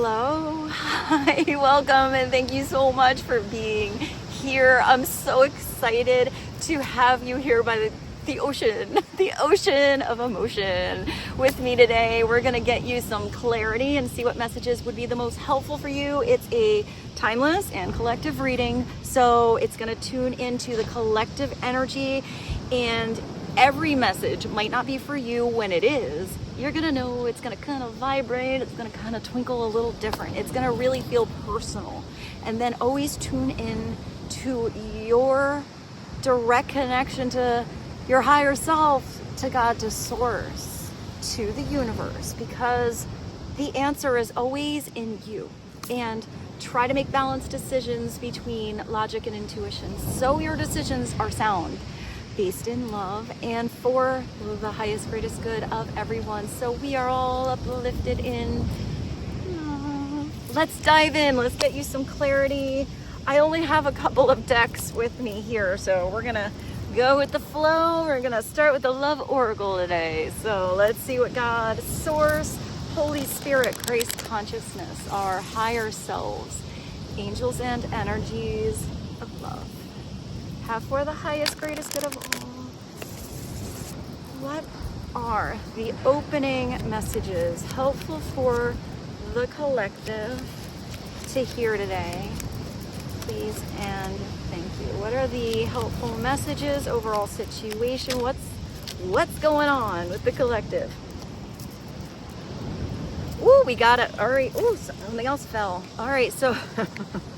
Hello, hi, welcome, and thank you so much for being here. I'm so excited to have you here by the ocean of emotion with me today. We're gonna get you some clarity and see what messages would be the most helpful for you. It's a timeless and collective reading, so it's gonna tune into the collective energy, and every message might not be for you. When it is, you're gonna know it's gonna kind of vibrate, it's gonna kind of twinkle a little different, it's gonna really feel personal. And then always tune in to your direct connection to your higher self, to God, to source, to the universe, because the answer is always in you. And try to make balanced decisions between logic and intuition, so your decisions are sound, based in love and for the highest, greatest good of everyone. So we are all uplifted in. Let's dive in. Let's get you some clarity. I only have a couple of decks with me here, so we're gonna go with the flow. We're gonna start with the Love Oracle today. So let's see what God, Source, Holy Spirit, Christ Consciousness, our higher selves, angels and energies of love have for the highest, greatest good of all. What are the opening messages helpful for the collective to hear today? Please and thank you. What are the helpful messages, overall situation? What's going on with the collective? Ooh, we got it. All right. Ooh, something else fell. All right. So,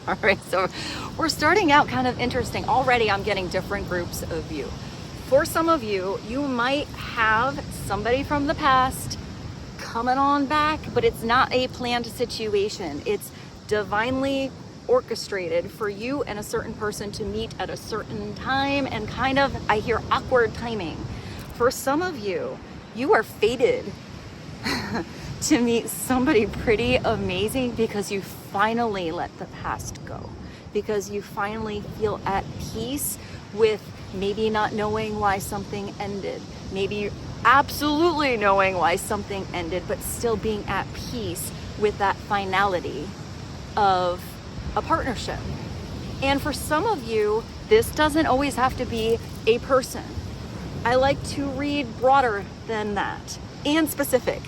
all right. So we're starting out kind of interesting. Already I'm getting different groups of you. For some of you, you might have somebody from the past coming on back, but it's not a planned situation. It's divinely orchestrated for you and a certain person to meet at a certain time, and kind of, I hear, awkward timing. For some of you, you are fated to meet somebody pretty amazing because you finally let the past go, because you finally feel at peace with maybe not knowing why something ended, maybe absolutely knowing why something ended, but still being at peace with that finality of a partnership. And for some of you, this doesn't always have to be a person. I like to read broader than that and specific.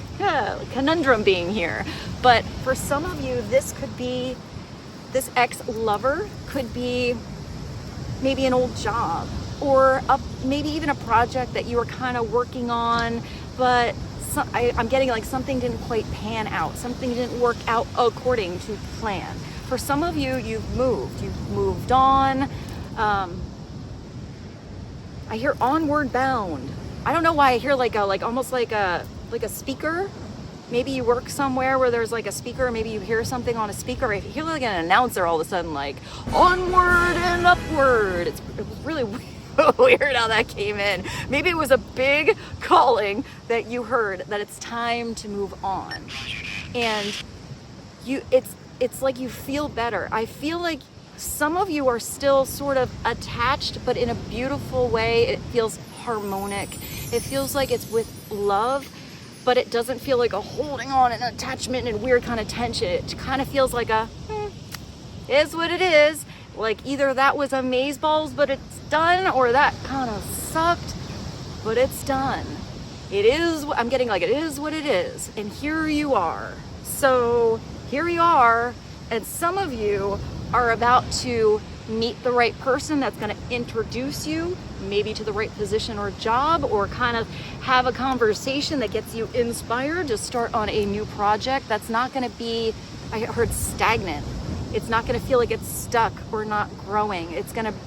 Conundrum being here. But for some of you, this could be, this ex-lover could be maybe an old job, or maybe even a project that you were kind of working on, but I'm getting like something didn't quite pan out. Something didn't work out according to plan. For some of you, you've moved on. I hear onward bound. I don't know why I hear almost like a speaker. Maybe you work somewhere where there's like a speaker, maybe you hear something on a speaker. I hear like an announcer all of a sudden, like onward and upward. It was really weird how that came in. Maybe it was a big calling that you heard, that it's time to move on. And it's like you feel better. I feel like some of you are still sort of attached, but in a beautiful way. It feels harmonic. It feels like it's with love, but it doesn't feel like a holding on and attachment and weird kind of tension. It kind of feels like a, is what it is. Like either that was amazeballs, but it's done, or that kind of sucked, but it's done. It is, I'm getting like, it is what it is. And here you are. So here you are. And some of you are about to meet the right person that's going to introduce you maybe to the right position or job, or kind of have a conversation that gets you inspired to start on a new project that's not going to be, I heard, stagnant. It's not going to feel like it's stuck or not growing.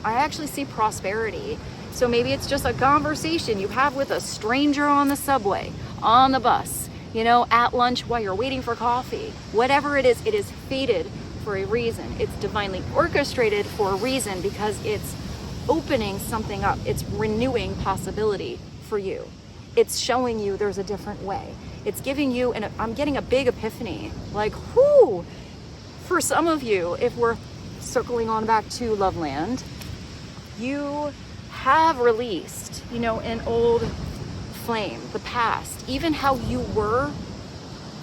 I actually see prosperity. So maybe it's just a conversation you have with a stranger on the subway, on the bus, at lunch while you're waiting for coffee. Whatever it is fated for a reason. It's divinely orchestrated for a reason, because it's opening something up. It's renewing possibility for you. It's showing you there's a different way. It's giving you, and I'm getting a big epiphany, like, whoo! For some of you, if we're circling on back to Loveland, you have released, an old flame, the past, even how you were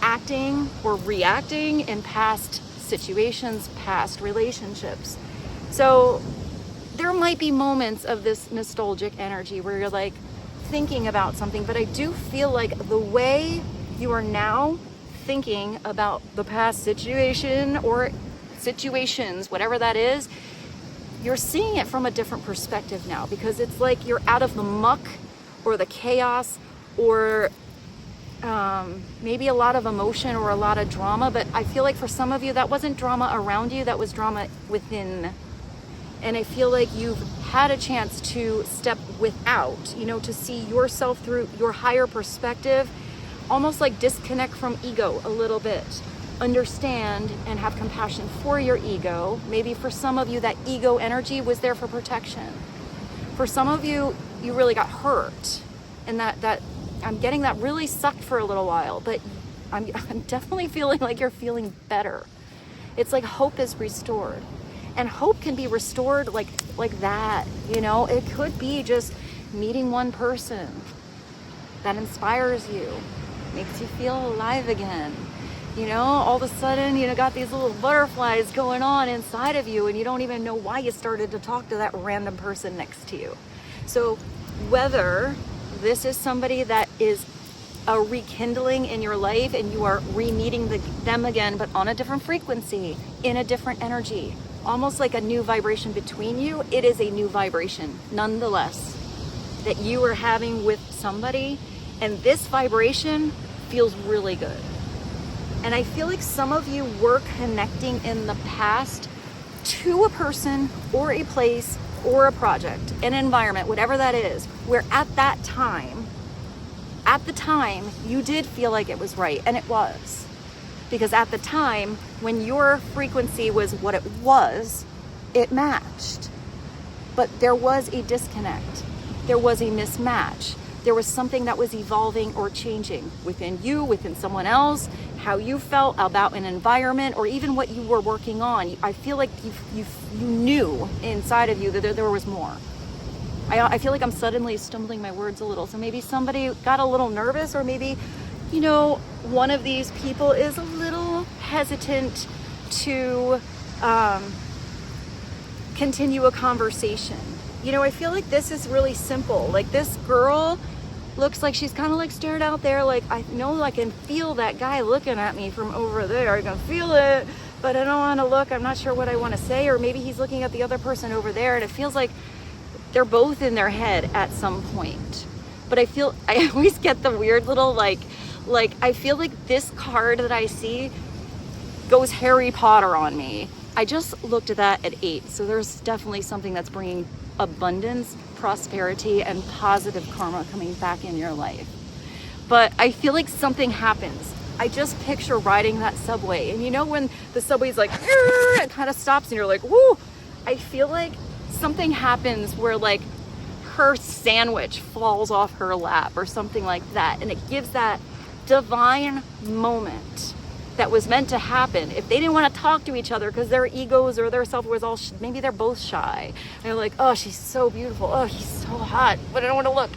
acting or reacting in past situations, past relationships. So there might be moments of this nostalgic energy where you're like thinking about something, but I do feel like the way you are now thinking about the past situation or situations, whatever that is, you're seeing it from a different perspective now, because it's like you're out of the muck or the chaos or maybe a lot of emotion or a lot of drama. But I feel like for some of you, that wasn't drama around you, that was drama within. And I feel like you've had a chance to step without, you know, to see yourself through your higher perspective, almost like disconnect from ego a little bit. Understand and have compassion for your ego. Maybe for some of you, that ego energy was there for protection. For some of you, you really got hurt, and that I'm getting that really sucked for a little while, but I'm definitely feeling like you're feeling better. It's like hope is restored. And hope can be restored like that, you know. It could be just meeting one person that inspires you, makes you feel alive again. You know, all of a sudden, you know, got these little butterflies going on inside of you, and you don't even know why you started to talk to that random person next to you. So whether this is somebody that is a rekindling in your life and you are re-meeting them again, but on a different frequency, in a different energy, almost like a new vibration between you, it is a new vibration nonetheless that you are having with somebody, and this vibration feels really good. And I feel like some of you were connecting in the past to a person or a place or a project, an environment, whatever that is, where at the time, you did feel like it was right, and it was. Because at the time, when your frequency was what it was, it matched. But there was a disconnect. There was a mismatch. There was something that was evolving or changing within you, within someone else, how you felt about an environment, or even what you were working on. I feel like you knew inside of you that there was more. I feel like I'm suddenly stumbling my words a little. So maybe somebody got a little nervous, or maybe, you know, one of these people is a little hesitant to continue a conversation. You know, I feel like this is really simple. Like, this girl looks like she's kind of like stared out there. Like, I know I can feel that guy looking at me from over there. I can feel it, but I don't want to look. I'm not sure what I want to say. Or maybe he's looking at the other person over there, and it feels like they're both in their head at some point. But I always get the weird little like I feel like this card that I see goes Harry Potter on me. I just looked at that at 8. So there's definitely something that's bringing abundance, prosperity, and positive karma coming back in your life. But I feel like something happens. I just picture riding that subway, and you know when the subway's like, it kind of stops and you're like, woo. I feel like something happens where like her sandwich falls off her lap or something like that, and it gives that divine moment that was meant to happen. If they didn't want to talk to each other because their egos or their self was all, maybe they're both shy. And they're like, oh, she's so beautiful. Oh, he's so hot, but I don't want to look.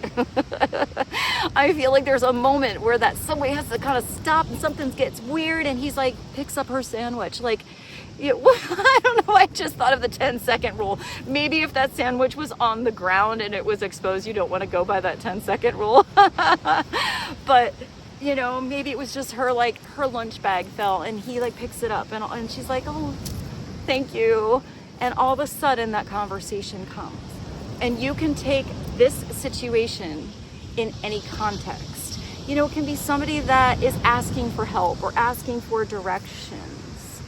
I feel like there's a moment where that subway has to kind of stop and something gets weird, and he's like, picks up her sandwich. Like, I don't know, I just thought of the 10-second rule. Maybe if that sandwich was on the ground and it was exposed, you don't want to go by that 10-second rule. But you know, maybe it was just her, like her lunch bag fell and he like picks it up and she's like, oh, thank you. And all of a sudden that conversation comes, and you can take this situation in any context. You know, it can be somebody that is asking for help or asking for directions.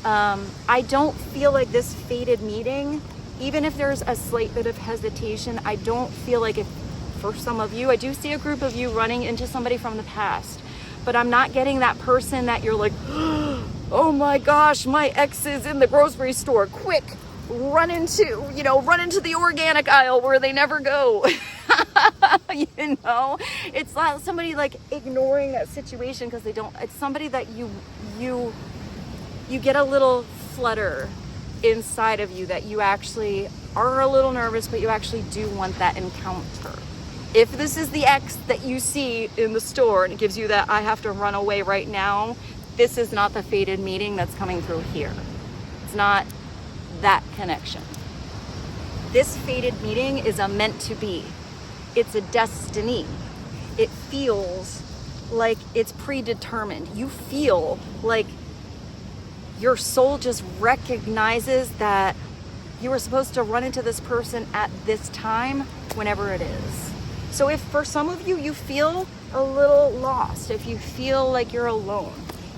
I don't feel like this fated meeting, even if there's a slight bit of hesitation, I don't feel like if, for some of you, I do see a group of you running into somebody from the past, but I'm not getting that person that you're like, oh my gosh, my ex is in the grocery store, quick, run into the organic aisle where they never go. You know, it's not somebody like ignoring that situation because they don't, it's somebody that you get a little flutter inside of you that you actually are a little nervous, but you actually do want that encounter. If this is the X that you see in the store and it gives you that I have to run away right now, this is not the fated meeting that's coming through here. It's not that connection. This fated meeting is a meant to be. It's a destiny. It feels like it's predetermined. You feel like your soul just recognizes that you were supposed to run into this person at this time, whenever it is. So if for some of you, you feel a little lost, if you feel like you're alone,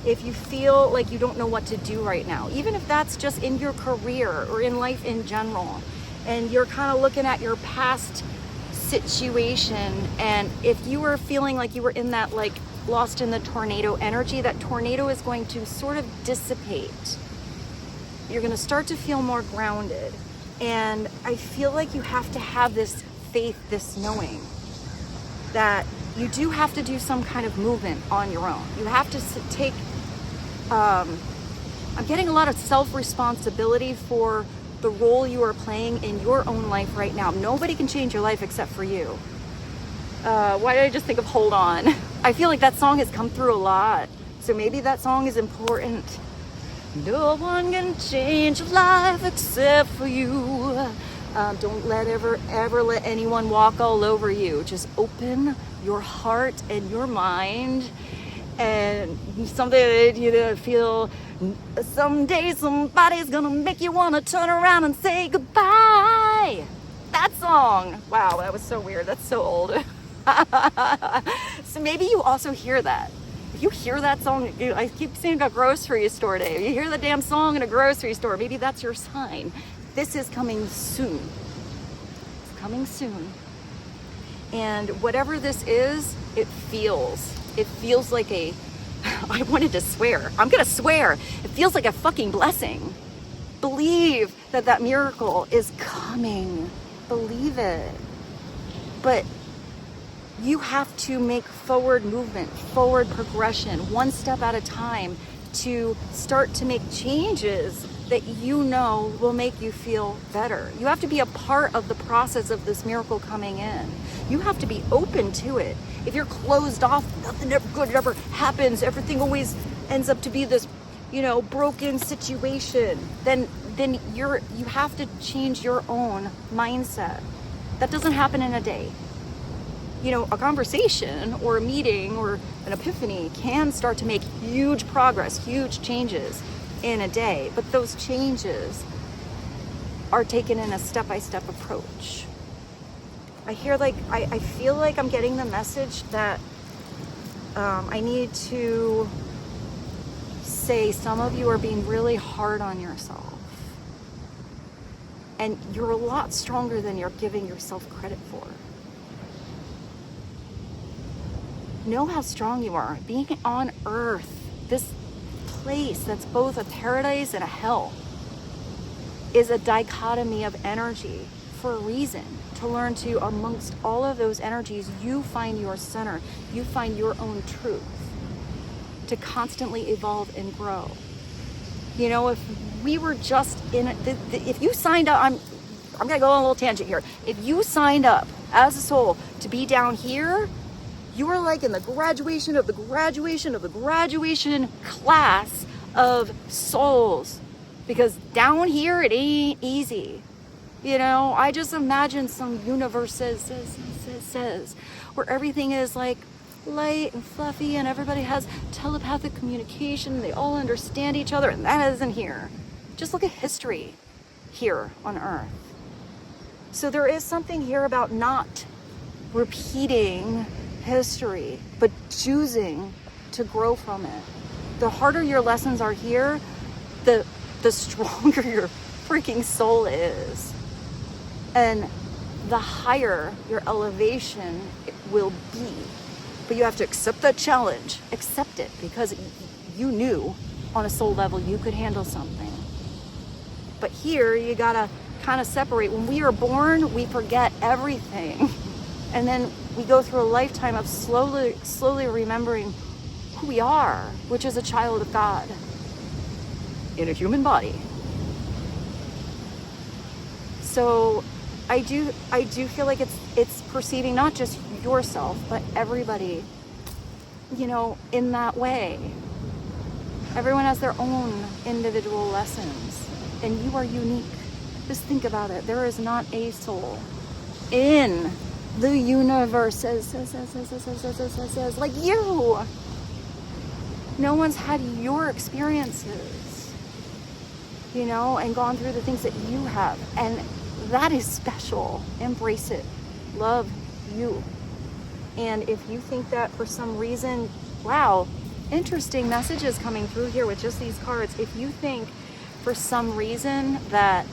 if you feel like you don't know what to do right now, even if that's just in your career or in life in general, and you're kind of looking at your past situation, and if you were feeling like you were in that like lost in the tornado energy, that tornado is going to sort of dissipate. You're going to start to feel more grounded. And I feel like you have to have this faith, this knowing that you do have to do some kind of movement on your own. You have to take, I'm getting a lot of self-responsibility for the role you are playing in your own life right now. Nobody can change your life except for you. Why did I just think of Hold On? I feel like that song has come through a lot. So maybe that song is important. No one can change your life except for you. Don't ever let anyone walk all over you. Just open your heart and your mind, and someday you feel someday somebody's gonna make you wanna turn around and say goodbye. That song. Wow, that was so weird. That's so old. So maybe you also hear that. If you hear that song, I keep seeing a grocery store day. You hear the damn song in a grocery store. Maybe that's your sign. This is coming soon. It's coming soon. And whatever this is, it feels like a, I wanted to swear. I'm going to swear. It feels like a fucking blessing. Believe that that miracle is coming. Believe it. But you have to make forward movement, forward progression, one step at a time to start to make changes that you know will make you feel better. You have to be a part of the process of this miracle coming in. You have to be open to it. If you're closed off, nothing ever good ever happens, everything always ends up to be this, broken situation, then you have to change your own mindset. That doesn't happen in a day. A conversation or a meeting or an epiphany can start to make huge progress, huge changes in a day. But those changes are taken in a step-by-step approach. I feel like I'm getting the message that I need to say some of you are being really hard on yourself. And you're a lot stronger than you're giving yourself credit for. Know how strong you are. Being on earth, this place that's both a paradise and a hell, is a dichotomy of energy for a reason. To learn to, amongst all of those energies, you find your center, you find your own truth, to constantly evolve and grow. If we were just in it, if you signed up, I'm gonna go on a little tangent here. If you signed up as a soul to be down here, you are like in the graduation of the graduation of the graduation class of souls, because down here it ain't easy. I just imagine some universe says where everything is like light and fluffy and everybody has telepathic communication, they all understand each other, and that isn't here. Just look at history here on earth. So there is something here about not repeating history, but choosing to grow from it. The harder your lessons are here, the stronger your freaking soul is. And the higher your elevation will be. But you have to accept that challenge. Accept it, because you knew on a soul level you could handle something. But here you gotta kind of separate. When we are born, we forget everything. And then we go through a lifetime of slowly remembering who we are, which is a child of God in a human body. So I do feel like it's perceiving not just yourself, but everybody, you know, in that way. Everyone has their own individual lessons, and you are unique. Just think about it. There is not a soul in the universe like you. No one's had your experiences, you know, and gone through the things that you have. And that is special. Embrace it. Love you. And if you think that for some reason, wow, interesting messages coming through here with just these cards. If you think for some reason that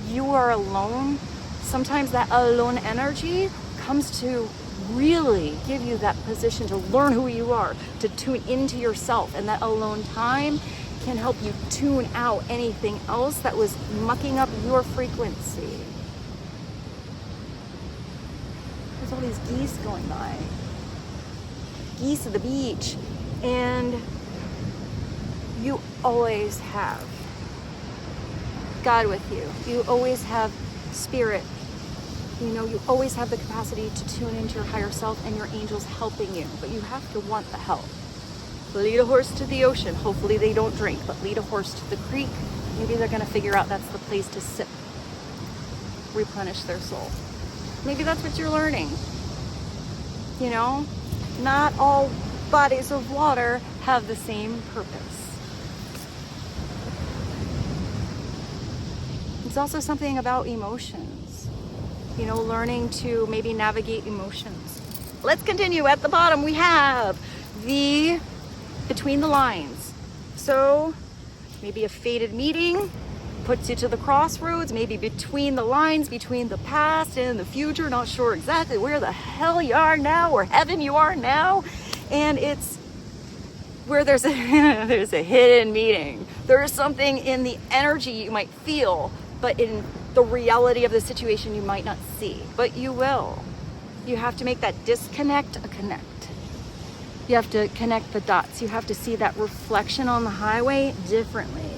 you are alone, sometimes that alone energy comes to really give you that position to learn who you are, to tune into yourself, and that alone time can help you tune out anything else that was mucking up your frequency. There's all these geese going by. Geese at the beach. And you always have God with you. You always have spirit. You know, you always have the capacity to tune into your higher self and your angels helping you. But you have to want the help. Lead a horse to the ocean. Hopefully they don't drink, but lead a horse to the creek. Maybe they're going to figure out that's the place to sip, replenish their soul. Maybe that's what you're learning. You know, not all bodies of water have the same purpose. It's also something about emotions. You know, learning to maybe navigate emotions. Let's continue. At the bottom we have the between the lines. So maybe a fated meeting puts you to the crossroads, maybe between the lines, between the past and the future, not sure exactly where the hell you are now or heaven you are now. And it's where there's a there's a hidden meeting. There is something in the energy you might feel, but in the reality of the situation you might not see, but you will. You have to make that disconnect a connect. You have to connect the dots. You have to see that reflection on the highway differently.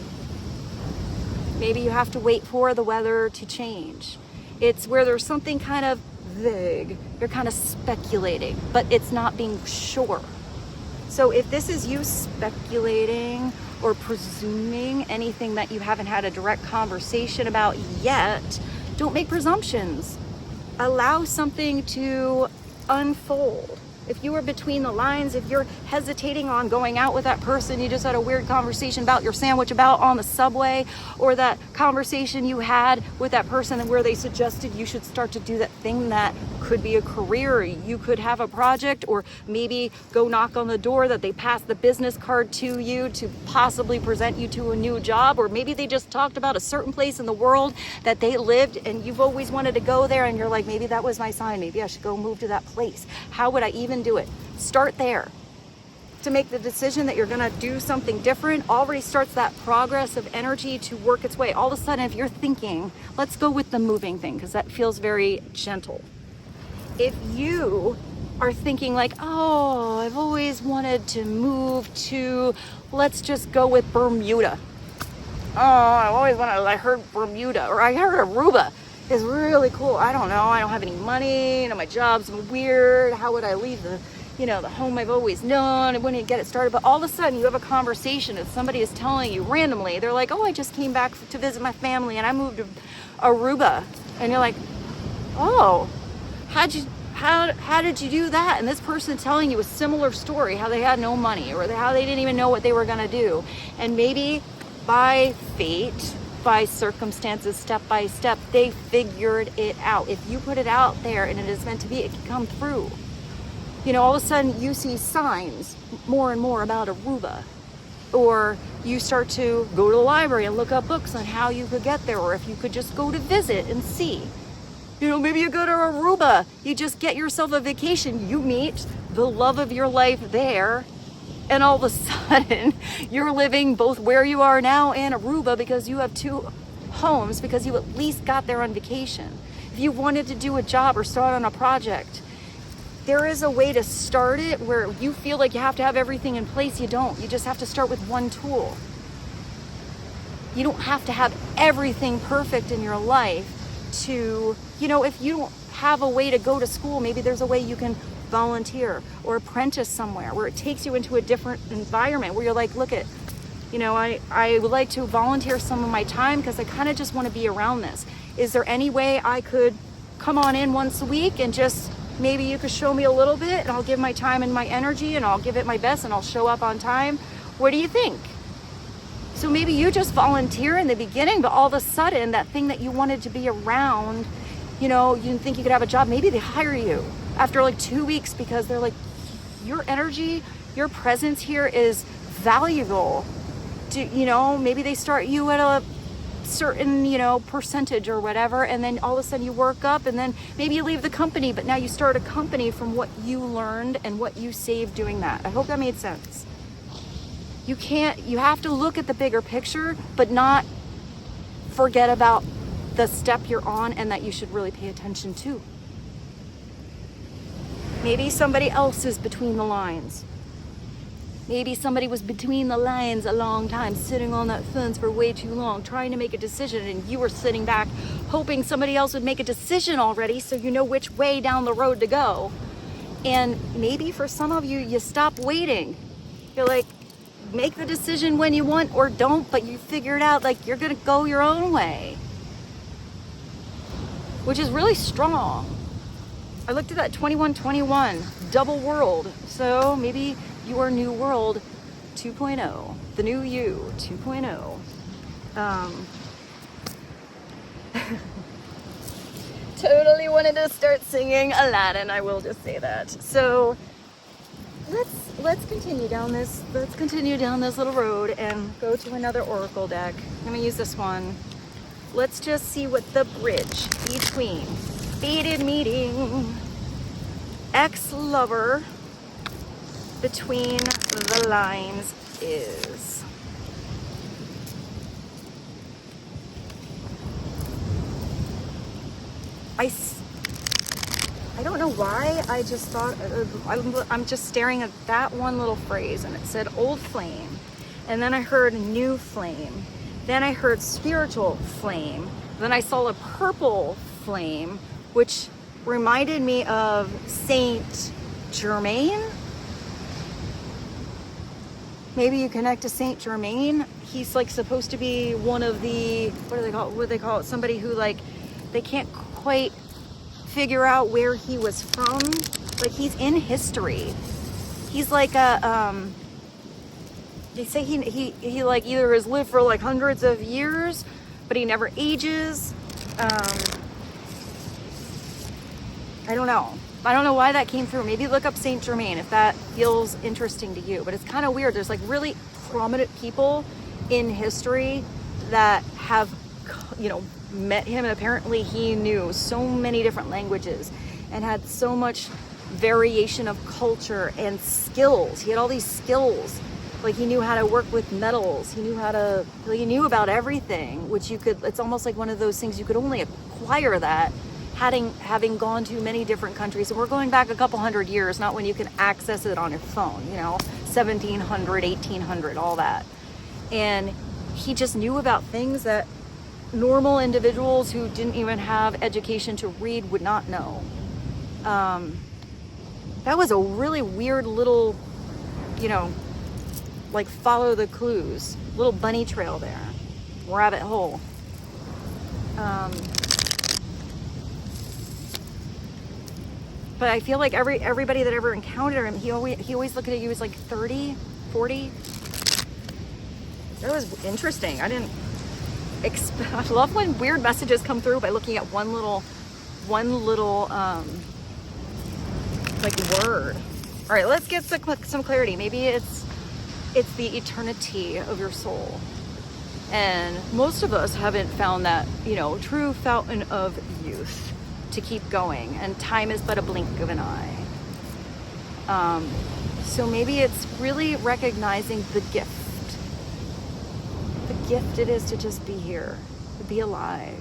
Maybe you have to wait for the weather to change. It's where there's something kind of vague. You're kind of speculating, but it's not being sure. So if this is you speculating or presuming anything that you haven't had a direct conversation about yet, don't make presumptions. Allow something to unfold. If you are between the lines, if you're hesitating on going out with that person you just had a weird conversation about your sandwich about on the subway, or that conversation you had with that person where they suggested you should start to do that thing that could be a career, you could have a project, or maybe go knock on the door that they passed the business card to you to possibly present you to a new job, or maybe they just talked about a certain place in the world that they lived and you've always wanted to go there, and you're like, maybe that was my sign, maybe I should go move to that place. How would I even do it? Start there. To make the decision that you're going to do something different already starts that progress of energy to work its way. All of a sudden, if you're thinking, let's go with the moving thing because that feels very gentle. If you are thinking like, oh, I've always wanted to move to, let's just go with Bermuda. Oh, I've always wanted, I heard Bermuda, or I heard Aruba is really cool. I don't know. I don't have any money. You know, my job's weird. How would I leave the home I've always known? I wouldn't get it started. But all of a sudden you have a conversation and somebody is telling you randomly, they're like, oh, I just came back to visit my family and I moved to Aruba. And you're like, oh, how did you do that? And this person telling you a similar story, how they had no money or how they didn't even know what they were going to do. And maybe by fate, by circumstances, step by step, they figured it out. If you put it out there and it is meant to be, it can come through. You know, all of a sudden you see signs more and more about Aruba, or you start to go to the library and look up books on how you could get there, or if you could just go to visit and see. You know, maybe you go to Aruba, you just get yourself a vacation, you meet the love of your life there, and all of a sudden you're living both where you are now and Aruba because you have two homes, because you at least got there on vacation. If you wanted to do a job or start on a project, there is a way to start it where you feel like you have to have everything in place. You don't. You just have to start with one tool. You don't have to have everything perfect in your life to you know, if you don't have a way to go to school, maybe there's a way you can volunteer or apprentice somewhere where it takes you into a different environment where you're like, look at, you know, I would like to volunteer some of my time because I kind of just want to be around this. Is there any way I could come on in once a week and just maybe you could show me a little bit and I'll give my time and my energy and I'll give it my best and I'll show up on time? What do you think? So maybe you just volunteer in the beginning, but all of a sudden that thing that you wanted to be around, you know, you didn't think you could have a job, maybe they hire you after like 2 weeks because they're like, your energy, your presence here is valuable. You know, maybe they start you at a certain, you know, percentage or whatever, and then all of a sudden you work up and then maybe you leave the company, but now you start a company from what you learned and what you saved doing that. I hope that made sense. You have to look at the bigger picture, but not forget about the step you're on and that you should really pay attention to. Maybe somebody else is between the lines. Maybe somebody was between the lines a long time, sitting on that fence for way too long, trying to make a decision, and you were sitting back hoping somebody else would make a decision already so you know which way down the road to go. And maybe for some of you, you stop waiting. You're like, make the decision when you want or don't, but you figure it out, like you're gonna go your own way, which is really strong. I looked at that 2121 double world, so maybe your new world 2.0, the new you 2.0. Totally wanted to start singing Aladdin, I will just say that. So let's continue down this little road and go to another oracle deck. I'm gonna use this one. Let's just see what the bridge between fated meeting, ex-lover, between the lines is. I don't know why, I just thought, I'm just staring at that one little phrase and it said old flame, and then I heard new flame, then I heard spiritual flame, then I saw a purple flame, which reminded me of Saint Germain. Maybe you connect to Saint Germain. He's like supposed to be one of the, what do they call it? Somebody who like, they can't quite figure out where he was from. Like he's in history. He's like a, they say he like either has lived for like hundreds of years, but he never ages. I don't know. I don't know why that came through. Maybe look up Saint Germain if that feels interesting to you. But it's kind of weird. There's like really prominent people in history that have, you know, met him, and apparently he knew so many different languages and had so much variation of culture and skills. He had all these skills. Like he knew how to work with metals. He knew about everything, which you could, it's almost like one of those things you could only acquire that having gone to many different countries. So we're going back a couple hundred years, not when you can access it on your phone, you know, 1700, 1800, all that. And he just knew about things that normal individuals who didn't even have education to read would not know. That was a really weird little, you know, like follow the clues, little bunny trail there, rabbit hole. But I feel like everybody that ever encountered him, he always looked at you as like 30, 40. That was interesting. I love when weird messages come through by looking at one little like word. All right, let's get some clarity. Maybe it's the eternity of your soul. And most of us haven't found that, you know, true fountain of youth to keep going, and time is but a blink of an eye. So maybe it's really recognizing the gift it is to just be here, to be alive,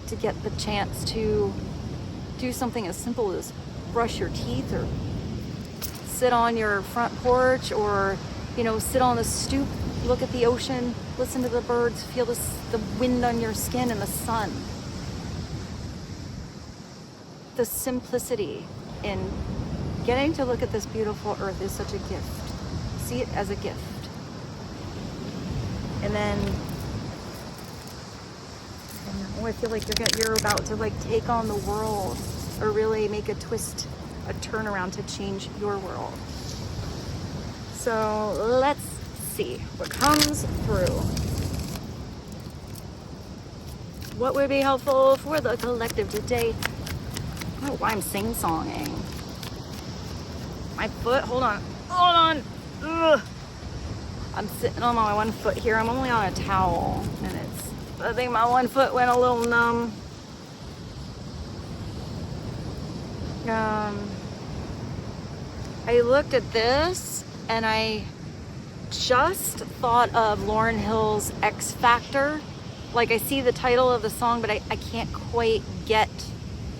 to get the chance to do something as simple as brush your teeth or sit on your front porch, or, you know, sit on the stoop, look at the ocean, listen to the birds, feel the wind on your skin and the sun. the simplicity in getting to look at this beautiful earth is such a gift. See it as a gift. And then I feel like you're about to like take on the world, or really make a twist, a turnaround to change your world. So let's see what comes through. What would be helpful for the collective today? I don't know why I'm sing-songing. My foot, hold on. Ugh. I'm sitting on my one foot here. I'm only on a towel, and I think my one foot went a little numb. I looked at this and I just thought of Lauryn Hill's X Factor. Like, I see the title of the song, but I can't quite get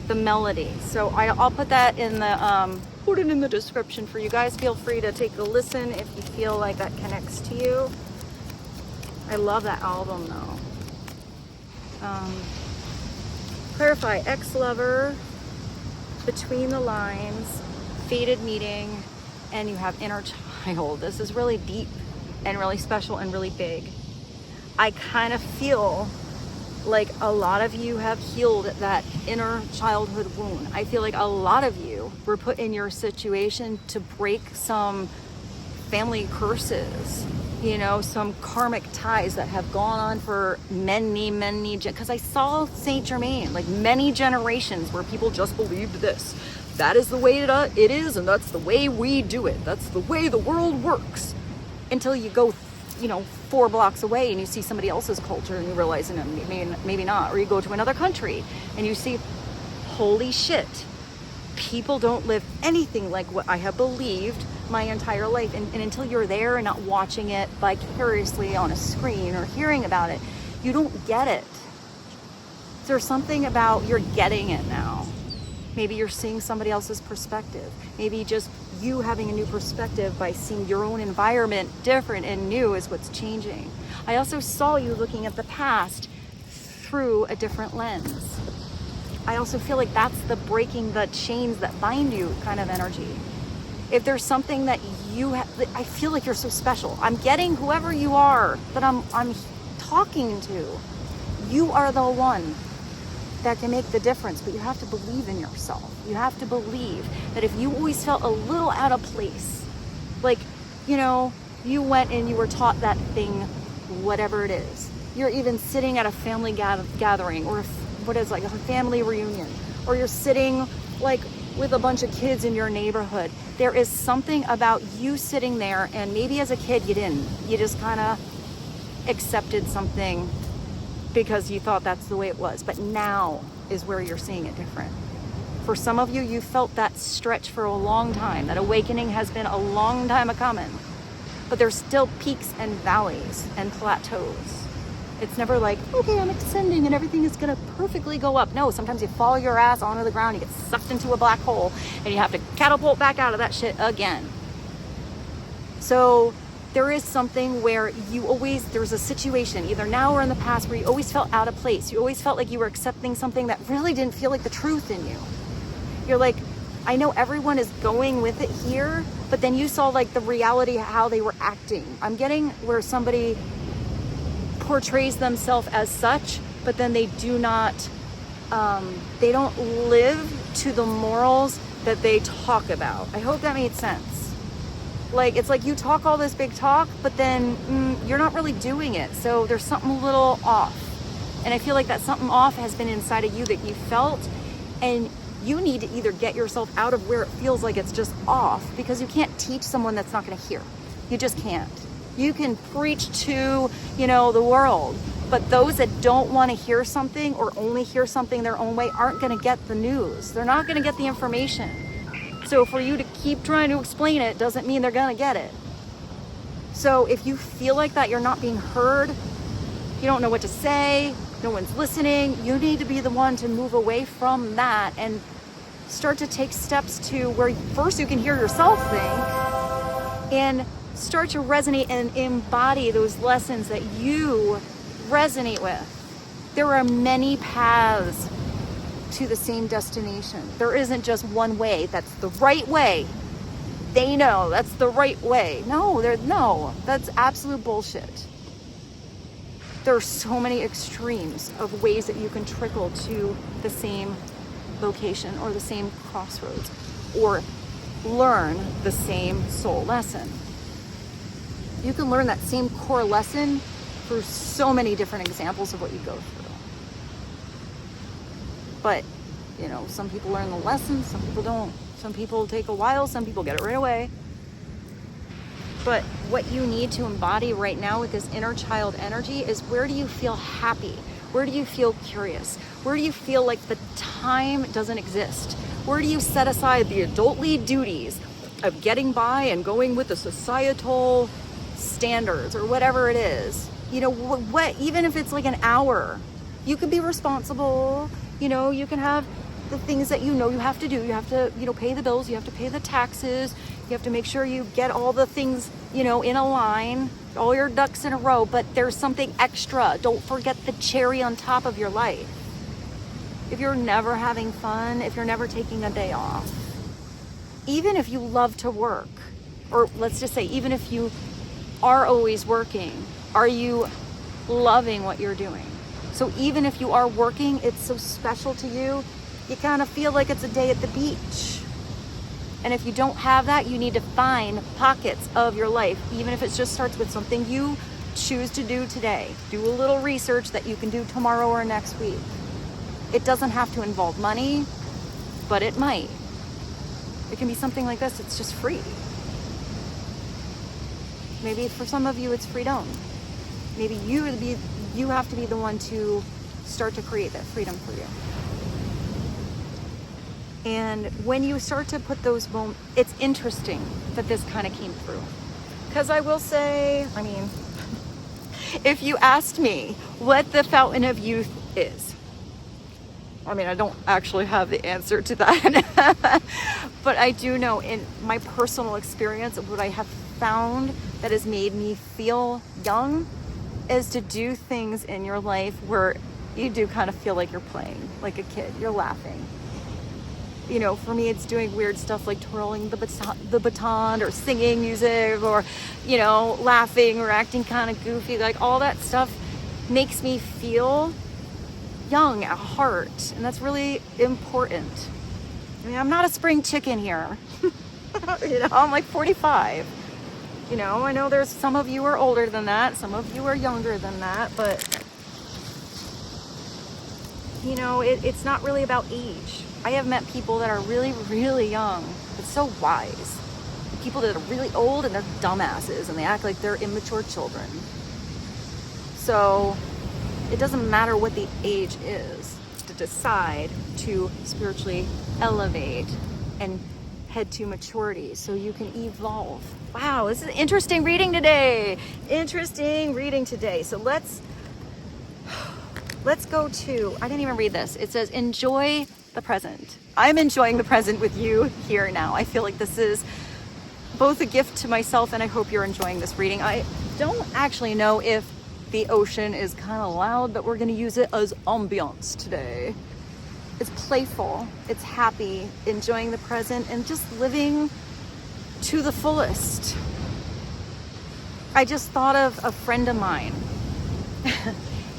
the melody. So I'll put that in the description for you guys. Feel free to take a listen if you feel like that connects to you. I love that album though. Clarify, ex-lover, between the lines, fated meeting, and you have inner child. This is really deep and really special and really big. I kind of feel like a lot of you have healed that inner childhood wound. I feel like a lot of you were put in your situation to break some family curses, you know, some karmic ties that have gone on for many, because I saw Saint Germain, like many generations where people just believed this. That is the way it is, and that's the way we do it. That's the way the world works. Until you go, 4 blocks away and you see somebody else's culture and you realize, maybe not. Or you go to another country and you see, holy shit, people don't live anything like what I have believed my entire life. And until you're there and not watching it vicariously on a screen or hearing about it, you don't get it. There's something about you're getting it now. Maybe you're seeing somebody else's perspective. Maybe just you having a new perspective by seeing your own environment different and new is what's changing. I also saw you looking at the past through a different lens. I also feel like that's the breaking the chains that bind you kind of energy. If there's something that you have, I feel like you're so special. I'm getting whoever you are that I'm talking to. You are the one that can make the difference, but you have to believe in yourself. You have to believe that if you always felt a little out of place, like, you went and you were taught that thing, whatever it is. You're even sitting at a family gathering, or like a family reunion, or you're sitting like with a bunch of kids in your neighborhood. There is something about you sitting there, and maybe as a kid you didn't. You just kind of accepted something because you thought that's the way it was. But now is where you're seeing it different. For some of you, you felt that stretch for a long time. That awakening has been a long time coming. But there's still peaks and valleys and plateaus. It's never like, okay, I'm ascending and everything is gonna perfectly go up. No, sometimes you fall your ass onto the ground, you get sucked into a black hole, and you have to catapult back out of that shit again. So there is something where there's a situation, either now or in the past, where you always felt out of place. You always felt like you were accepting something that really didn't feel like the truth in you. You're like, I know everyone is going with it here, but then you saw like the reality, how they were acting. I'm getting where somebody portrays themselves as such, but then they do not, they don't live to the morals that they talk about. I hope that made sense. Like, it's like you talk all this big talk, but then you're not really doing it. So there's something a little off. And I feel like that something off has been inside of you that you felt, and you need to either get yourself out of where it feels like it's just off, because you can't teach someone that's not going to hear. You just can't. You can preach to, the world, but those that don't want to hear something or only hear something their own way aren't going to get the news. They're not going to get the information. So for you to keep trying to explain it doesn't mean they're going to get it. So if you feel like that you're not being heard, you don't know what to say, no one's listening, you need to be the one to move away from that and start to take steps to where first you can hear yourself think and start to resonate and embody those lessons that you resonate with. There are many paths to the same destination. There isn't just one way that's the right way. They know that's the right way. No, that's absolute bullshit. There are so many extremes of ways that you can trickle to the same location or the same crossroads or learn the same soul lesson. You can learn that same core lesson through so many different examples of what you go through. But, you know, some people learn the lesson, some people don't. Some people take a while, some people get it right away. But what you need to embody right now with this inner child energy is, where do you feel happy? Where do you feel curious? Where do you feel like the time doesn't exist? Where do you set aside the adultly duties of getting by and going with the societal standards or whatever it is? You know, what even if it's like an hour, you can be responsible. You know, you can have the things that you know you have to do. You have to, you know, pay the bills, you have to pay the taxes, you have to make sure you get all the things, you know, in a line, all your ducks in a row, but there's something extra. Don't forget the cherry on top of your life. If you're never having fun, if you're never taking a day off, even if you love to work, or let's just say, even if you are always working, are you loving what you're doing? So even if you are working, it's so special to you, you kind of feel like it's a day at the beach. And if you don't have that, you need to find pockets of your life, even if it just starts with something you choose to do today. Do a little research that you can do tomorrow or next week. It doesn't have to involve money, but it might. It can be something like this. It's just free. Maybe for some of you, it's freedom. Maybe you have to be the one to start to create that freedom for you. And when you start to put those moments, it's interesting that this kind of came through. Because I will say, I mean, if you asked me what the fountain of youth is, I mean, I don't actually have the answer to that. But I do know in my personal experience of what I have found that has made me feel young is to do things in your life where you do kind of feel like you're playing like a kid. You're laughing. You know, for me, it's doing weird stuff like twirling the baton or singing music or, you know, laughing or acting kind of goofy. Like all that stuff makes me feel young at heart. And that's really important. I mean, I'm not a spring chicken here. You know, I'm like 45. You know, I know there's some of you are older than that. Some of you are younger than that. But, you know, it's not really about age. I have met people that are really, really young, but so wise. People that are really old and they're dumbasses and they act like they're immature children. So it doesn't matter what the age is to decide to spiritually elevate and head to maturity so you can evolve. Wow, this is interesting reading today. Interesting reading today. So let's go to, I didn't even read this. It says, enjoy the present. I'm enjoying the present with you here now. I feel like this is both a gift to myself and I hope you're enjoying this reading. I don't actually know if the ocean is kind of loud, but we're going to use it as ambiance today. It's playful, it's happy, enjoying the present and just living to the fullest. I just thought of a friend of mine.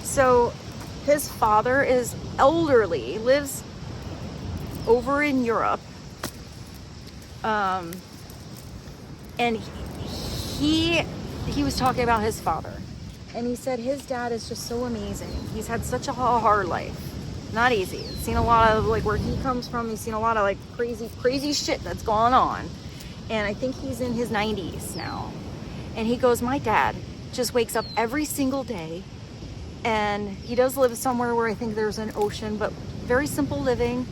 So his father is elderly, lives over in Europe, and he was talking about his father, and he said his dad is just so amazing. He's had such a hard life, not easy. He's seen a lot of like where he comes from. He's seen a lot of like crazy shit that's gone on, and I think he's in his 90s now. And he goes, my dad just wakes up every single day, and he does live somewhere where I think there's an ocean, but very simple living.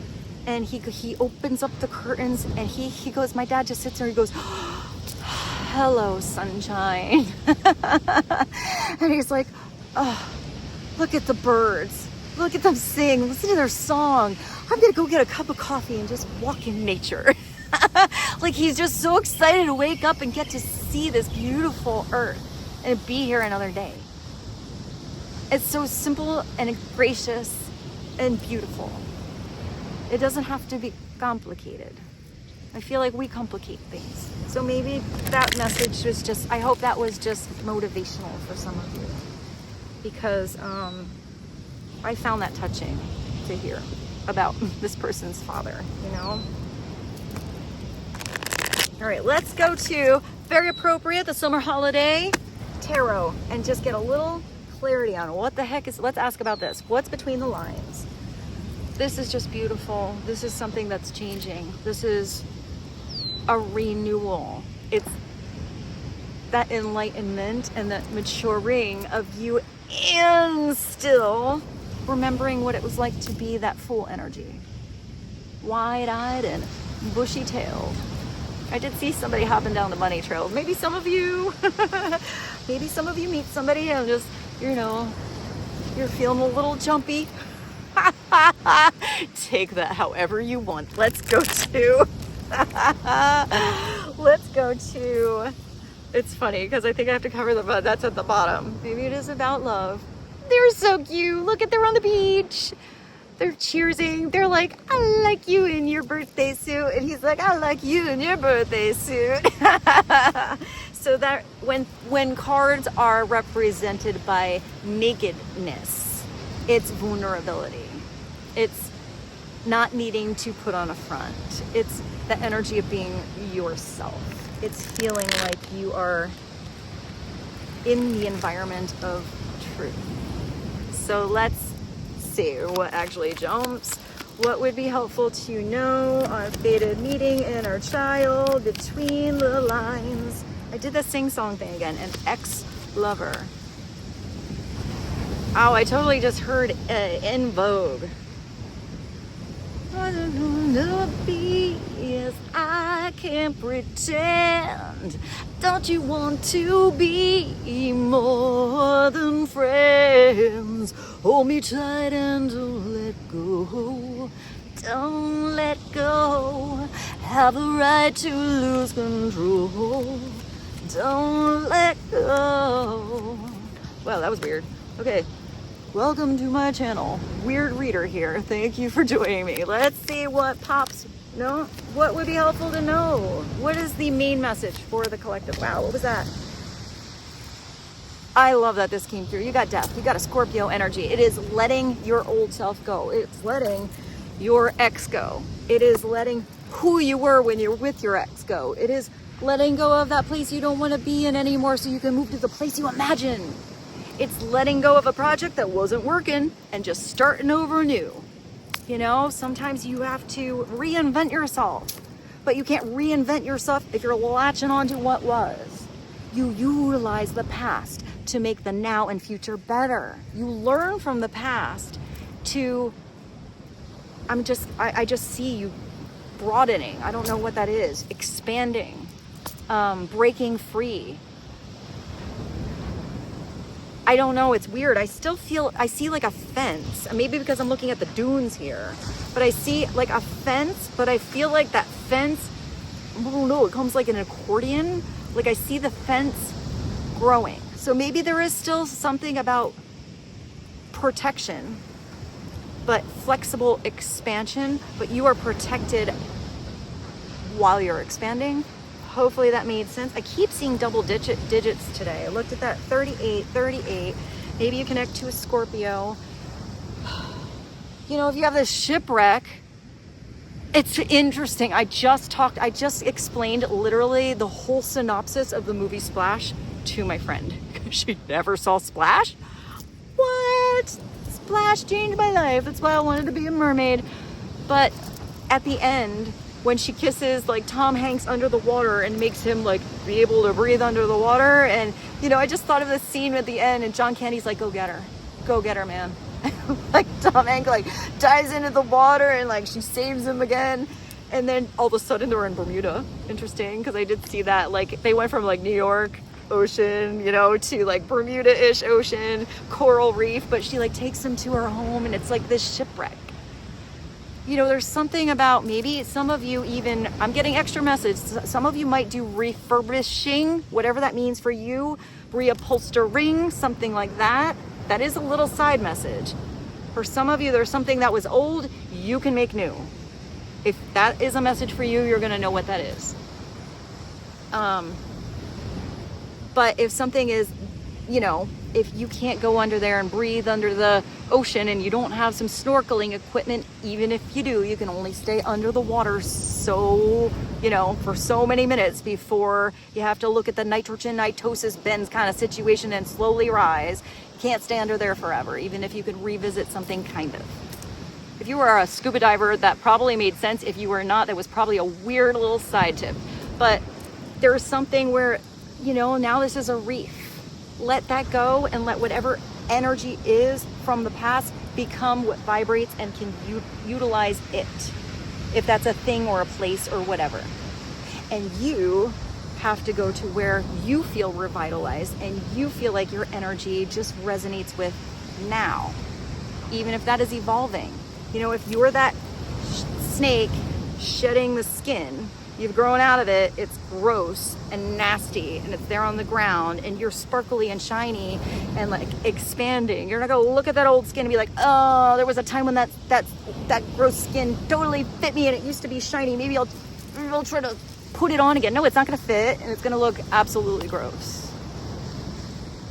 And he opens up the curtains and he goes, my dad just sits there and he goes, hello, sunshine. And he's like, oh, look at the birds. Look at them sing. Listen to their song. I'm going to go get a cup of coffee and just walk in nature. Like he's just so excited to wake up and get to see this beautiful earth and be here another day. It's so simple and gracious and beautiful. It doesn't have to be complicated. I feel like we complicate things. So maybe that message was just, I hope that was just motivational for some of you. Because I found that touching to hear about this person's father, you know? All right, let's go to, very appropriate, the summer holiday tarot, and just get a little clarity on what the heck is, let's ask about this. What's between the lines? This is just beautiful. This is something that's changing. This is a renewal. It's that enlightenment and that maturing of you, and still remembering what it was like to be that full energy. Wide-eyed and bushy-tailed. I did see somebody hopping down the money trail. Maybe some of you, maybe some of you meet somebody and just, you know, you're feeling a little jumpy. Take that however you want. Let's go to, it's funny because I think I have to cover that's at the bottom. Maybe it is about love. They're so cute. Look at, they're on the beach. They're cheersing. They're like, I like you in your birthday suit. And he's like, I like you in your birthday suit. So that when cards are represented by nakedness, it's vulnerability. It's not needing to put on a front. It's the energy of being yourself. It's feeling like you are in the environment of truth. So let's see what actually jumps. What would be helpful to know on fated meeting inner child between the lines? I did the sing-song thing again. An ex-lover. Oh, I totally just heard In Vogue. I don't know to be, yes, I can't pretend. Don't you want to be more than friends? Hold me tight and don't let go. Don't let go. Have a right to lose control. Don't let go. Wow, that was weird. Okay. Welcome to my channel. Weird reader here. Thank you for joining me. Let's see what pops. No? What would be helpful to know? What is the main message for the collective? Wow, what was that? I love that this came through. You got death. You got a Scorpio energy. It is letting your old self go. It's letting your ex go. It is letting who you were when you're with your ex go. It is letting go of that place you don't want to be in anymore so you can move to the place you imagine. It's letting go of a project that wasn't working and just starting over new. You know, sometimes you have to reinvent yourself, but you can't reinvent yourself if you're latching onto what was. You utilize the past to make the now and future better. You learn from the past to, I just see you broadening. I don't know what that is. Expanding, breaking free. I don't know, it's weird. I see like a fence, maybe because I'm looking at the dunes here, but I see like a fence, but I feel like that fence, I don't know, it comes like an accordion. Like I see the fence growing. So maybe there is still something about protection, but flexible expansion, but you are protected while you're expanding. Hopefully that made sense. I keep seeing double digits today. I looked at that 38. Maybe you connect to a Scorpio. You know, if you have this shipwreck, it's interesting. I just explained literally the whole synopsis of the movie Splash to my friend. She never saw Splash. What? Splash changed my life. That's why I wanted to be a mermaid. But at the end, when she kisses like Tom Hanks under the water and makes him like be able to breathe under the water, and you know, I just thought of this scene at the end, and John Candy's like, go get her, man. Like Tom Hanks like dives into the water and like she saves him again, and then all of a sudden they're in Bermuda. Interesting, because I did see that, like they went from like New York ocean, you know, to like Bermuda-ish ocean, coral reef, but she like takes him to her home and it's like this shipwreck. You know, there's something about, maybe some of you even, I'm getting extra message, some of you might do refurbishing, whatever that means for you, reupholstering, something like that. That is a little side message. For some of you, there's something that was old, you can make new. If that is a message for you, you're going to know what that is. But if something is, you know, if you can't go under there and breathe under the ocean and you don't have some snorkeling equipment, even if you do, you can only stay under the water so, you know, for so many minutes before you have to look at the nitrogen mitosis bends kind of situation and slowly rise. You can't stay under there forever, even if you could revisit something kind of. If you were a scuba diver, that probably made sense. If you were not, that was probably a weird little side tip. But there's something where, you know, now this is a reef. Let that go and let whatever energy is from the past become what vibrates and can utilize it. If that's a thing or a place or whatever. And you have to go to where you feel revitalized and you feel like your energy just resonates with now. Even if that is evolving. You know, if you're that snake shedding the skin, you've grown out of it, it's gross and nasty and it's there on the ground and you're sparkly and shiny and like expanding. You're not gonna look at that old skin and be like, oh, there was a time when that gross skin totally fit me and it used to be shiny. Maybe I'll try to put it on again. No, it's not gonna fit and it's gonna look absolutely gross.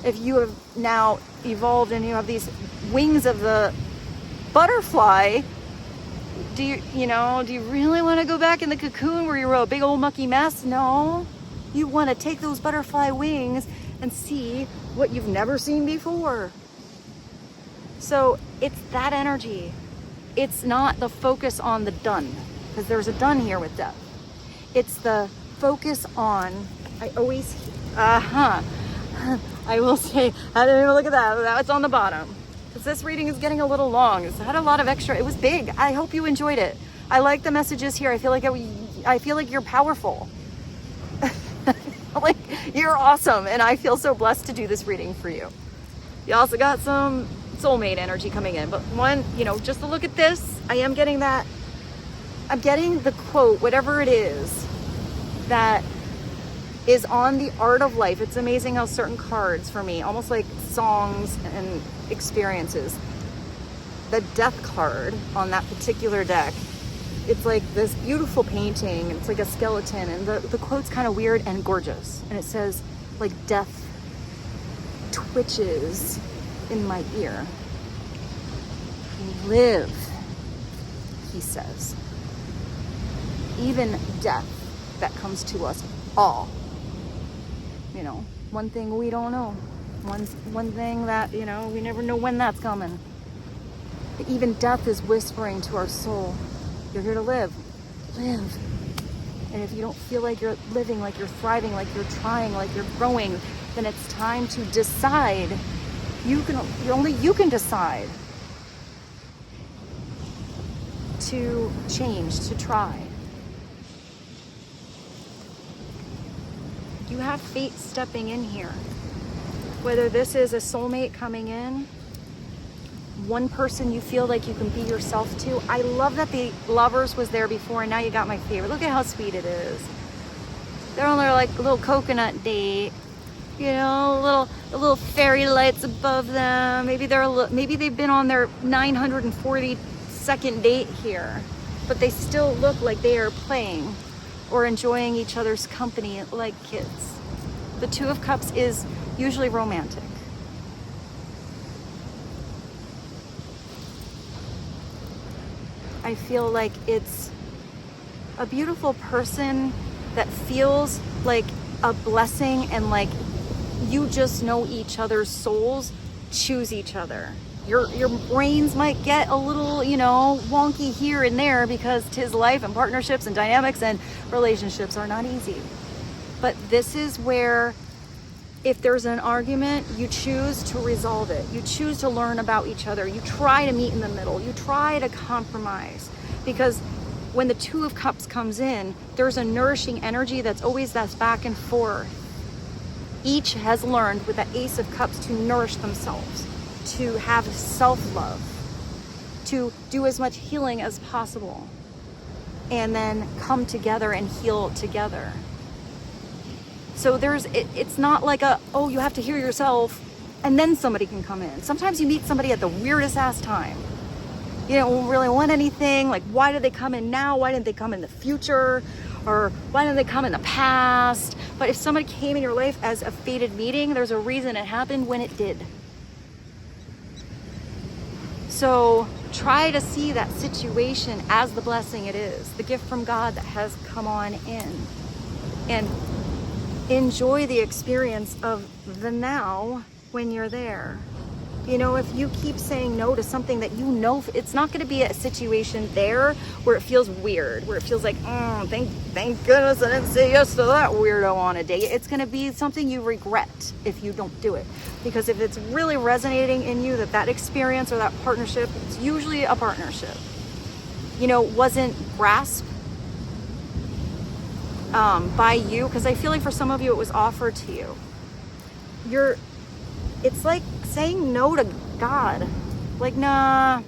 If you have now evolved and you have these wings of the butterfly, do you really want to go back in the cocoon where you were a big old mucky mess? No. You want to take those butterfly wings and see what you've never seen before. So it's that energy. It's not the focus on the done, because there's a done here with death. It's the focus on, I will say, I didn't even look at that. That's on the bottom. Because this reading is getting a little long. It's had a lot of extra. It was big. I hope you enjoyed it. I like the messages here. I feel like you're powerful. Like you're awesome. And I feel so blessed to do this reading for you. You also got some soulmate energy coming in. But one, you know, just to look at this, I am getting that. I'm getting the quote, whatever it is, that is on the art of life. It's amazing how certain cards for me, almost like songs and experiences, the death card on that particular deck, it's like this beautiful painting. It's like a skeleton and the quote's kind of weird and gorgeous. And it says like death twitches in my ear. Live, he says. Even death that comes to us all. You know, one thing we don't know. One thing that, you know, we never know when that's coming. But even death is whispering to our soul, you're here to live. Live. And if you don't feel like you're living, like you're thriving, like you're trying, like you're growing, then it's time to decide. Only you can decide to change, to try. You have fate stepping in here. Whether this is a soulmate coming in, one person you feel like you can be yourself to. I love that the Lovers was there before and now you got my favorite. Look at how sweet it is. They're on their like little coconut date. You know, little fairy lights above them. Maybe they've been on their 942nd date here, but they still look like they are playing or enjoying each other's company like kids. The Two of Cups is usually romantic. I feel like it's a beautiful person that feels like a blessing and like you just know each other's souls choose each other. Your brains might get a little, you know, wonky here and there because 'tis life and partnerships and dynamics and relationships are not easy. But this is where if there's an argument, you choose to resolve it. You choose to learn about each other. You try to meet in the middle. You try to compromise. Because when the Two of Cups comes in, there's a nourishing energy that's always that back and forth. Each has learned with the Ace of Cups to nourish themselves, to have self-love, to do as much healing as possible, and then come together and heal together. So it's not like you have to hear yourself and then somebody can come in. Sometimes you meet somebody at the weirdest ass time. you don't really want anything. Like, why did they come in now? Why didn't they come in the future? Or why didn't they come in the past? But if somebody came in your life as a fated meeting, there's a reason it happened when it did. So try to see that situation as the blessing it is, the gift from God that has come on in. And enjoy the experience of the now when you're there. You know, if you keep saying no to something that you know, it's not going to be a situation there where it feels weird, where it feels like, thank goodness I didn't say yes to that weirdo on a date. It's going to be something you regret if you don't do it. Because if it's really resonating in you that experience or that partnership, it's usually a partnership, you know, wasn't grasped by you. Because I feel like for some of you, it was offered to you. It's like saying no to God. Like, nah.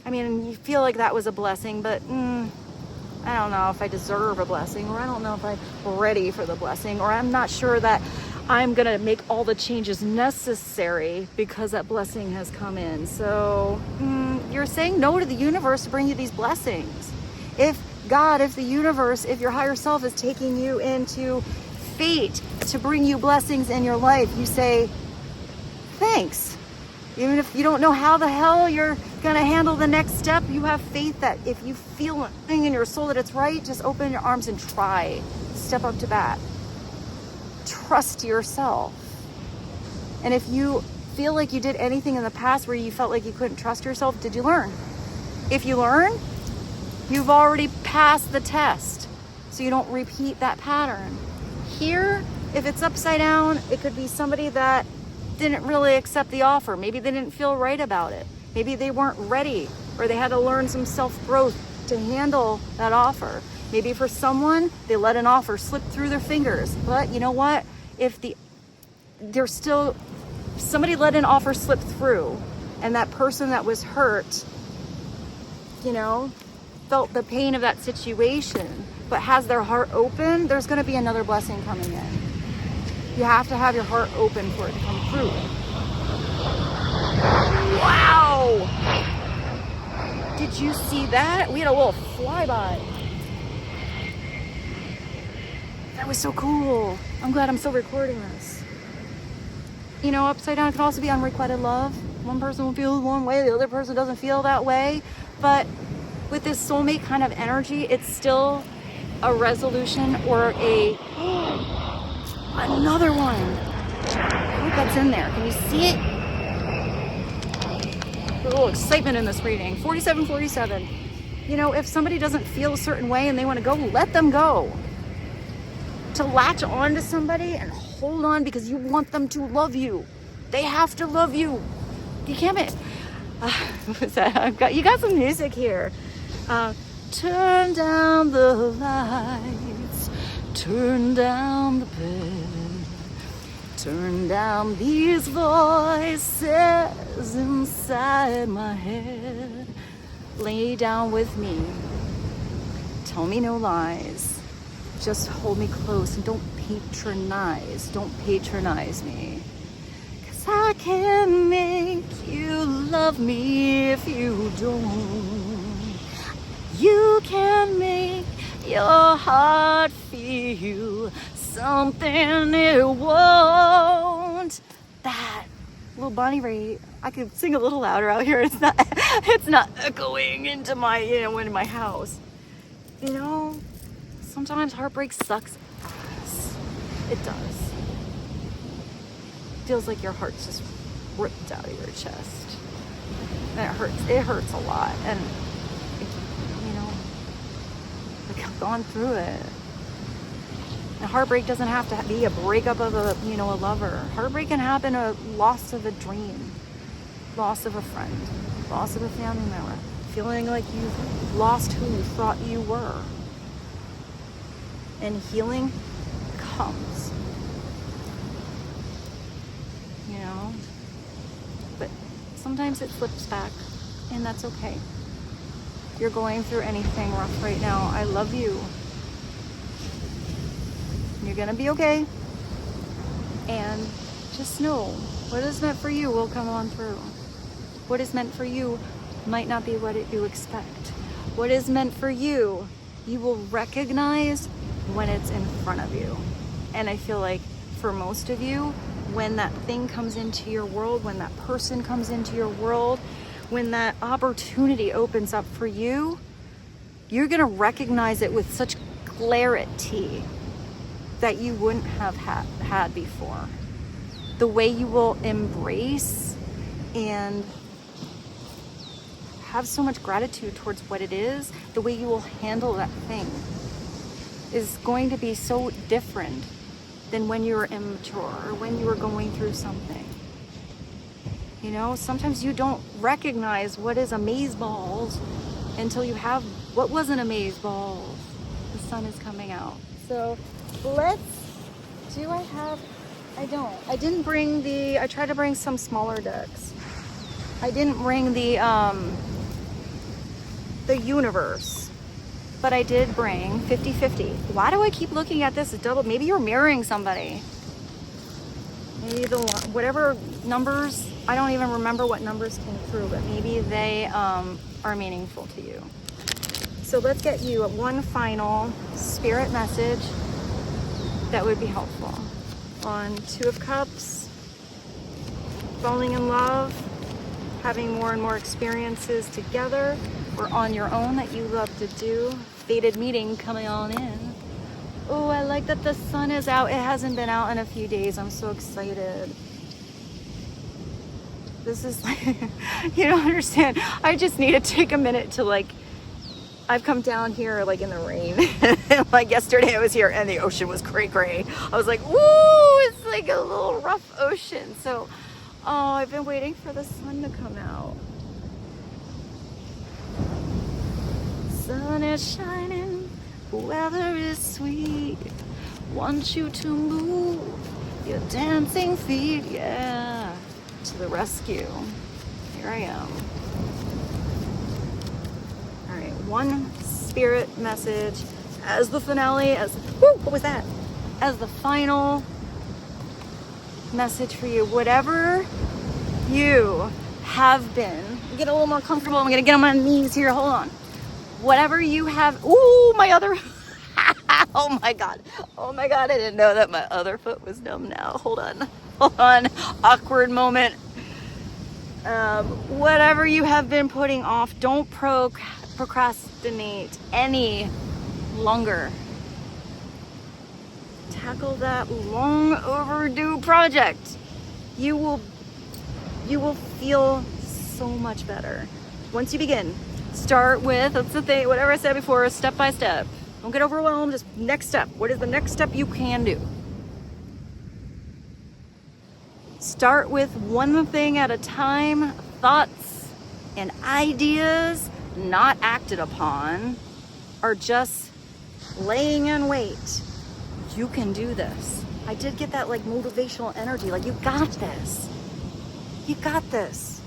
I mean, you feel like that was a blessing, but I don't know if I deserve a blessing, or I don't know if I'm ready for the blessing, or I'm not sure that I'm going to make all the changes necessary because that blessing has come in. So you're saying no to the universe to bring you these blessings. If God, if the universe, if your higher self is taking you into fate to bring you blessings in your life, you say, thanks. Even if you don't know how the hell you're going to handle the next step, you have faith that if you feel a thing in your soul that it's right, just open your arms and try. Step up to bat. Trust yourself. And if you feel like you did anything in the past where you felt like you couldn't trust yourself, did you learn? If you learn, you've already passed the test. So you don't repeat that pattern. Here, if it's upside down, it could be somebody that didn't really accept the offer. Maybe they didn't feel right about it. Maybe they weren't ready, or they had to learn some self-growth to handle that offer. Maybe for someone, they let an offer slip through their fingers. But you know what? If somebody let an offer slip through, and that person that was hurt, you know, felt the pain of that situation, but has their heart open, there's going to be another blessing coming in. You have to have your heart open for it to come through. Wow! Did you see that? We had a little flyby. That was so cool. I'm glad I'm still recording this. You know, upside down can also be unrequited love. One person will feel one way, the other person doesn't feel that way. But with this soulmate kind of energy, it's still a resolution or another one. I hope that's in there. Can you see it? There's a little excitement in this reading. 4747. You know, if somebody doesn't feel a certain way and they want to go, let them go. To latch on to somebody and hold on because you want them to love you. They have to love you. You can't be... what's that? You got some music here. Turn down the lights. Turn down the bed. Turn down these voices inside my head. Lay down with me. Tell me no lies. Just hold me close and don't patronize. Don't patronize me. 'Cause I can make you love me if you don't. You can make your heart feel something it won't. That little Bonnie Raitt. I could sing a little louder out here. It's not echoing into my, into my house. You know, sometimes heartbreak sucks ass. It does. Feels like your heart's just ripped out of your chest. And it hurts. It hurts a lot. And I've gone through it. And heartbreak doesn't have to be a breakup of a lover. Heartbreak can happen, a loss of a dream, loss of a friend, loss of a family member, feeling like you've lost who you thought you were. And healing comes, but sometimes it flips back, and that's okay. If you're going through anything rough right now, I love you. You're gonna be okay. And just know what is meant for you will come on through. What is meant for you might not be what you expect. What is meant for you, you will recognize when it's in front of you. And I feel like for most of you, when that thing comes into your world, when that person comes into your world, when that opportunity opens up for you, you're gonna recognize it with such clarity that you wouldn't have had before. The way you will embrace and have so much gratitude towards what it is, the way you will handle that thing is going to be so different than when you were immature or when you were going through something. You know, sometimes you don't recognize what is amazeballs until you have what wasn't amazeballs. The sun is coming out. So I didn't bring I tried to bring some smaller decks. I didn't bring the universe, but I did bring 50-50. Why do I keep looking at this? It's double. Maybe you're mirroring somebody. Maybe whatever numbers, I don't even remember what numbers came through, but maybe they are meaningful to you. So let's get you one final spirit message that would be helpful. On Two of Cups, falling in love, having more and more experiences together, or on your own that you love to do. Fated meeting coming on in. Oh, I like that the sun is out. It hasn't been out in a few days. I'm so excited. This is like, you don't understand. I just need to take a minute to like, I've come down here like in the rain. Like yesterday I was here and the ocean was cray. I was like, woo, it's like a little rough ocean. So, oh, I've been waiting for the sun to come out. Sun is shining, weather is sweet. Want you to move your dancing feet, yeah. To the rescue. Here I am. All right, one spirit message as the finale, what was that? As the final message for you. Whatever you have been, get a little more comfortable. I'm gonna get on my knees here, hold on. Whatever you have, ooh, my other, oh my God, I didn't know that my other foot was numb now. Hold on, awkward moment. Whatever you have been putting off, don't procrastinate any longer. Tackle that long overdue project. You will feel so much better once you begin. Start with, that's the thing, whatever I said before, step by step. Don't get overwhelmed, just next step. What is the next step you can do? Start with one thing at a time. Thoughts and ideas not acted upon are just laying in wait. You can do this. I did get that like motivational energy, like you got this. You got this.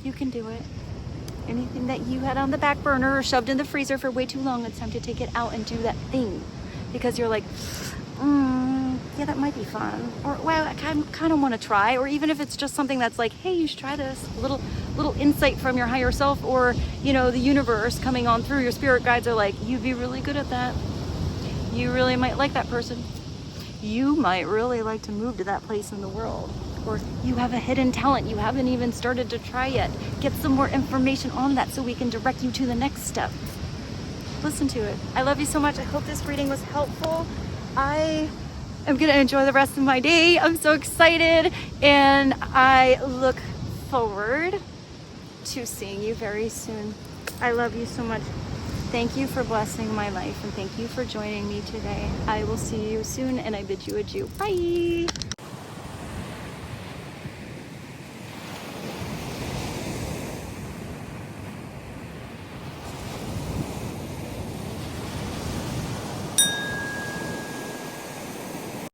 You can do it. Anything that you had on the back burner or shoved in the freezer for way too long, it's time to take it out and do that thing. Because you're like, yeah, that might be fun. Or, well, I kind of want to try. Or even if it's just something that's like, hey, you should try this. A little insight from your higher self, or, you know, the universe coming on through. Your spirit guides are like, you'd be really good at that. You really might like that person. You might really like to move to that place in the world. Or you have a hidden talent you haven't even started to try yet. Get some more information on that so we can direct you to the next step. Listen to it. I love you so much. I hope this reading was helpful. I am going to enjoy the rest of my day. I'm so excited, and I look forward to seeing you very soon. I love you so much. Thank you for blessing my life, and thank you for joining me today. I will see you soon, and I bid you adieu. Bye.